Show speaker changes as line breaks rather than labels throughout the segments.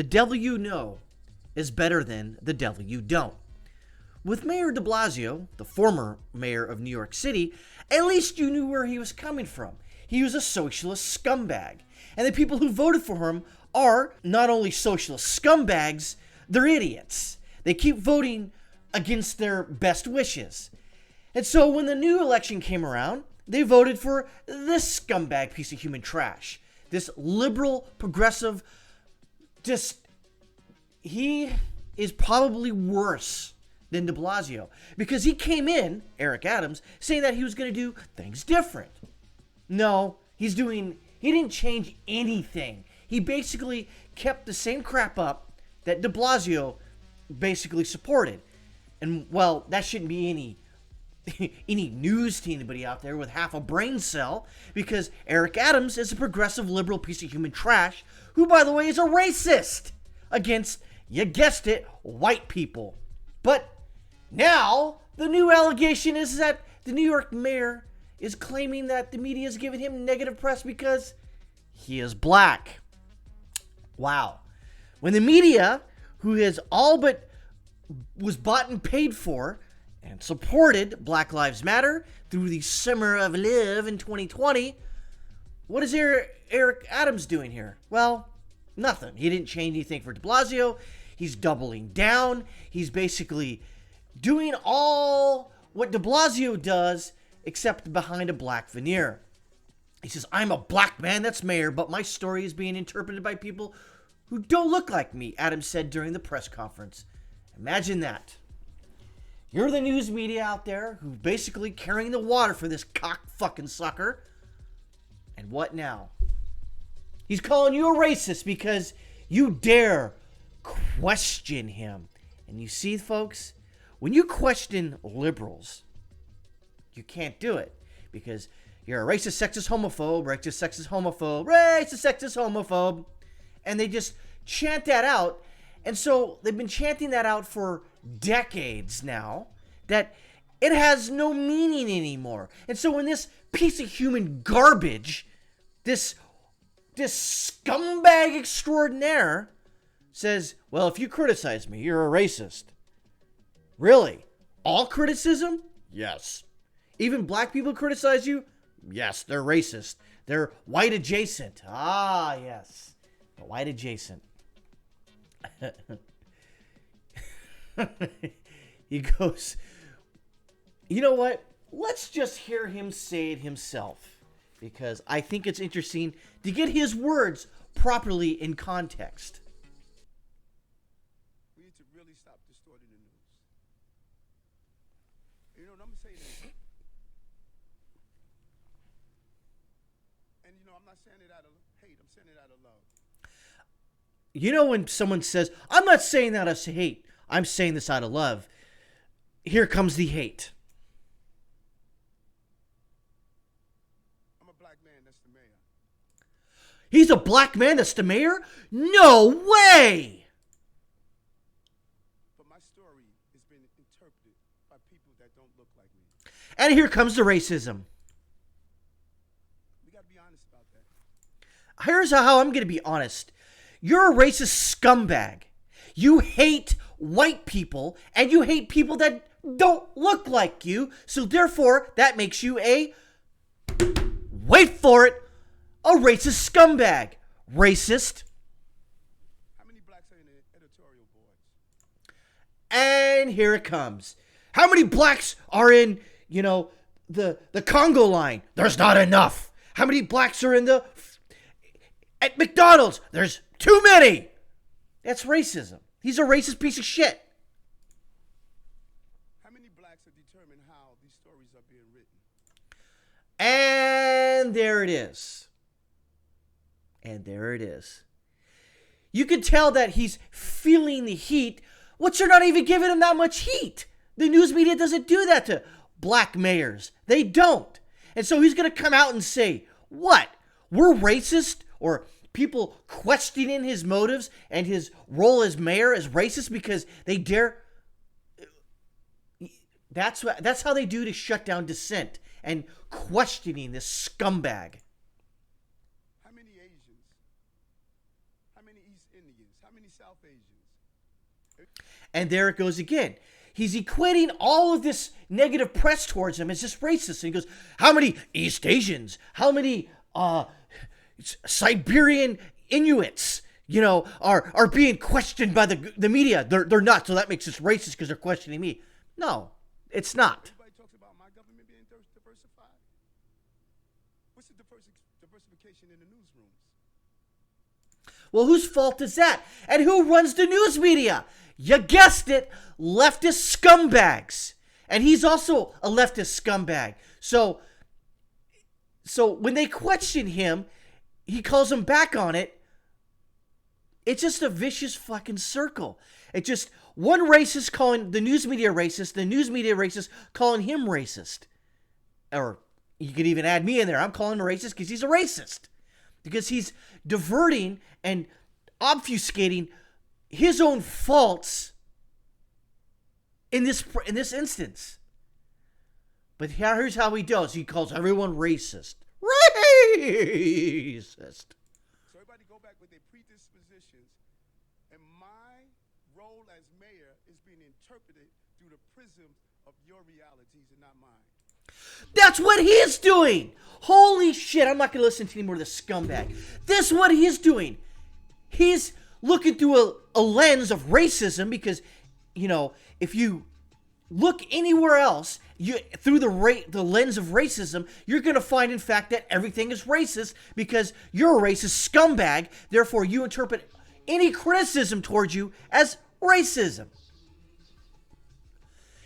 The devil you know is better than the devil you don't. With Mayor de Blasio, the former mayor of New York City, at least you knew where he was coming from. He was a socialist scumbag. And the people who voted for him are not only socialist scumbags, they're idiots. They keep voting against their best wishes. And so when the new election came around, they voted for this scumbag piece of human trash. This liberal, progressive, he is probably worse than de Blasio. Because he came in, Eric Adams, saying that he was going to do things different. No, he didn't change anything. He basically kept the same crap up that de Blasio basically supported. And, well, that shouldn't be any news to anybody out there with half a brain cell, because Eric Adams is a progressive liberal piece of human trash who, by the way, is a racist against, you guessed it, white people. But now the new allegation is that the New York mayor is claiming that the media is giving him negative press because he is black. Wow. When the media, who has all but was bought and paid for and supported Black Lives Matter through the Summer of Love in 2020, what is Eric Adams doing here? Well, nothing. He didn't change anything for de Blasio. He's doubling down. He's basically doing all what de Blasio does, except behind a black veneer. He says, I'm a black man that's mayor, but my story is being interpreted by people who don't look like me, Adams said during the press conference. Imagine that. You're the news media out there who's basically carrying the water for this cock fucking sucker. And what now? He's calling you a racist because you dare question him. And you see, folks, when you question liberals, you can't do it because you're a racist, sexist, homophobe, racist, sexist, homophobe, racist, sexist, homophobe. And they just chant that out. And so they've been chanting that out for decades now, that it has no meaning anymore. And so when this piece of human garbage, this scumbag extraordinaire says, well, if you criticize me, you're a racist. Really? All criticism? Yes. Even black people criticize you? Yes, they're racist. They're white adjacent. Ah, yes. White adjacent. He goes, you know what? Let's just hear him say it himself, because I think it's interesting to get his words properly in context.
We need to really stop distorting the news. You know what I'm saying? And you know, I'm not saying it out of hate. I'm saying it out of love.
You know, when someone says, I'm not saying that as hate, I'm saying this out of love, here comes the hate.
I'm a black man that's the mayor.
He's a black man that's the mayor? No way!
But my story has been interpreted by people that don't look like me.
And here comes the racism.
We got to be honest about that.
Here's how I'm going to be honest. You're a racist scumbag. You hate white people, and you hate people that don't look like you, so therefore, that makes you wait for it, a racist scumbag. Racist.
How many blacks are in the editorial boards?
And here it comes. How many blacks are in, the Congo line? There's not enough. How many blacks are at McDonald's? There's too many. That's racism. He's a racist piece of shit.
How many blacks have determined how these stories are being written?
And there it is. And there it is. You can tell that he's feeling the heat, which they're not even giving him that much heat. The news media doesn't do that to black mayors. They don't. And so he's going to come out and say, what? We're racist? Or people questioning his motives and his role as mayor is racist because they dare. That's how they do to shut down dissent and questioning this scumbag.
How many Asians? How many East Indians? How many South Asians.
And there it goes again. He's equating all of this negative press towards him as just racist. And he goes, how many East Asians? How many Siberian Inuits, are being questioned by the media? They're not, so that makes us racist because they're questioning me. No, it's not.
Everybody talks about my government being diversified. What's the diversification in the newsrooms?
Well, whose fault is that? And who runs the news media? You guessed it, leftist scumbags. And he's also a leftist scumbag. So when they question him, he calls them back on it. It's just a vicious fucking circle. It's just one racist calling the news media racist, the news media racist calling him racist. Or you could even add me in there. I'm calling him a racist because he's a racist. Because he's diverting and obfuscating his own faults in this instance. But here's how he does. He calls everyone racist. Racist.
So everybody go back with their predispositions, and my role as mayor is being interpreted through the prism of your realities and not mine.
That's what he's doing. Holy shit, I'm not going to listen to any more of this scumbag. This is what he's doing. He's looking through a lens of racism because, if you look anywhere else, through the lens of racism, you're going to find, in fact, that everything is racist because you're a racist scumbag. Therefore, you interpret any criticism towards you as racism.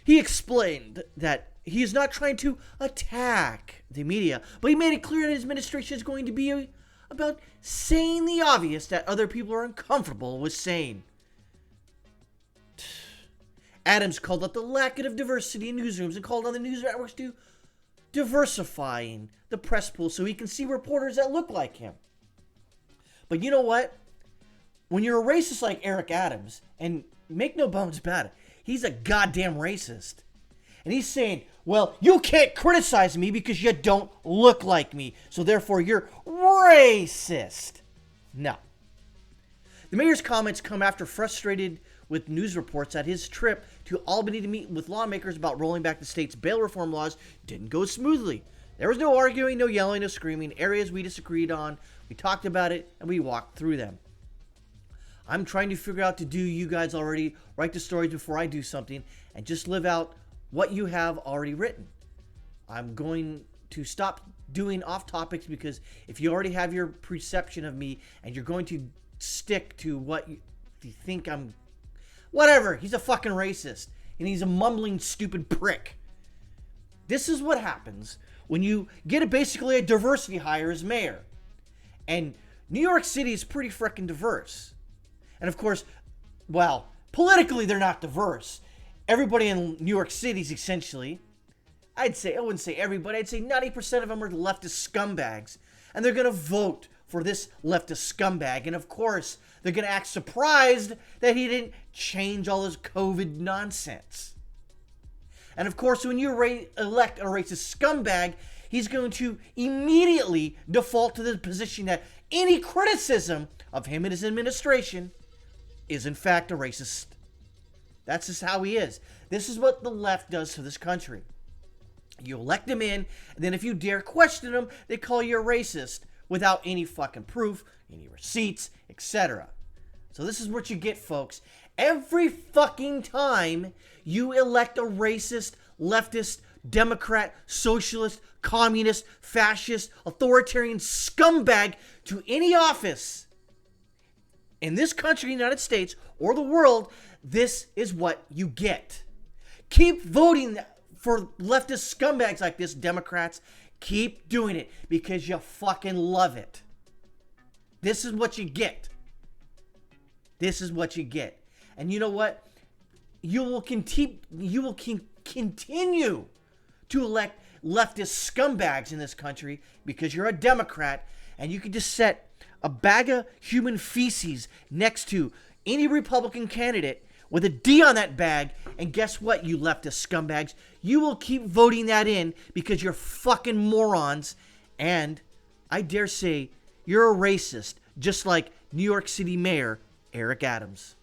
He explained that he is not trying to attack the media, but he made it clear that his administration is going to be about saying the obvious that other people are uncomfortable with saying. Adams called out the lack of diversity in newsrooms and called on the news networks to diversifying the press pool so he can see reporters that look like him. But you know what? When you're a racist like Eric Adams, and make no bones about it, he's a goddamn racist. And he's saying, well, you can't criticize me because you don't look like me, so therefore you're racist. No. The mayor's comments come after frustrated with news reports that his trip to Albany to meet with lawmakers about rolling back the state's bail reform laws didn't go smoothly. There was no arguing, no yelling, no screaming, areas we disagreed on. We talked about it, and we walked through them. I'm trying to figure out to do you guys already, write the stories before I do something, and just live out what you have already written. I'm going to stop doing off topics because if you already have your perception of me and you're going to stick to what you think I'm... Whatever, he's a fucking racist. And he's a mumbling, stupid prick. This is what happens when you get basically a diversity hire as mayor. And New York City is pretty freaking diverse. And of course, well, politically they're not diverse. Everybody in New York City is essentially, I wouldn't say everybody, I'd say 90% of them are leftist scumbags. And they're going to vote for this leftist scumbag. And of course, they're going to act surprised that he didn't change all his COVID nonsense. And of course, when you elect a racist scumbag, he's going to immediately default to the position that any criticism of him and his administration is in fact a racist. That's just how he is. This is what the left does to this country. You elect him in, and then if you dare question him, they call you a racist without any fucking proof, any receipts, etc. So this is what you get, folks. Every fucking time you elect a racist, leftist, Democrat, socialist, communist, fascist, authoritarian scumbag to any office in this country, United States, or the world, this is what you get. Keep voting for leftist scumbags like this, Democrats. Keep doing it because you fucking love it. This is what you get. This is what you get. And you know what? You will continue to elect leftist scumbags in this country because you're a Democrat, and you can just set a bag of human feces next to any Republican candidate with a D on that bag, and guess what, you leftist scumbags? You will keep voting that in because you're fucking morons, and I dare say you're a racist, just like New York City Mayor Eric Adams.